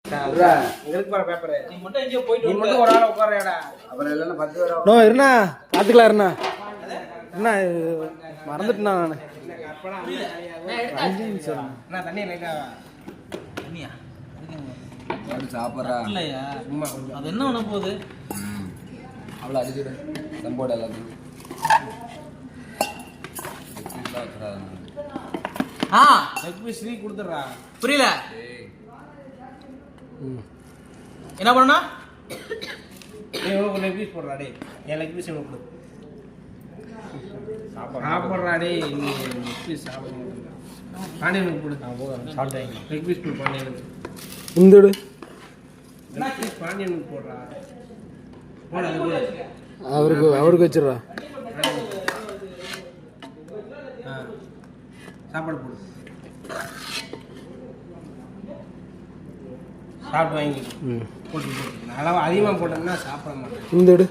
நீ மட்டும் ஒரு ஆள் உட்காரடா. அப்புறம் இல்லைன்னா 10 பேர் நோ இருண்ணா பார்த்துக்கலாம் இருண்ணா என்ன மறந்துட்டேண்ணா நான் தண்ணி லைட்டா தண்ணியா சாப்பிட்றா இல்லையா அது என்ன பண்ண போகுது அவ்வளோ அடிச்சுடு சம்போட எல்லாத்தையும் ஆ லெக் பீஸ் ஃப்ரீ கொடுத்துட்றா. புரியல என்ன பண்ணா லெக் பீஸ் போடுறா டே. என் லெக் பீஸ் கொடு. சாப்பிட்றா டே. நீ லெக் பீஸ் சாப்பிட பாண்டியனுக்கு கொடு. சாப்பிட்டேன். லெக் பீஸ் கொடு பாண்டியனுக்கு. இந்தோடு லெக் பீஸ் பாண்டியனுக்கு போடுறா. போட அவருக்கு வச்சிடுறா. சாப்பாடு போடு. சாப்பிட்டு வாங்கி போட்டு போட்டு அளவு அதிகமாக போட்டோம்னா சாப்பிட மாட்டேன். இந்தோடு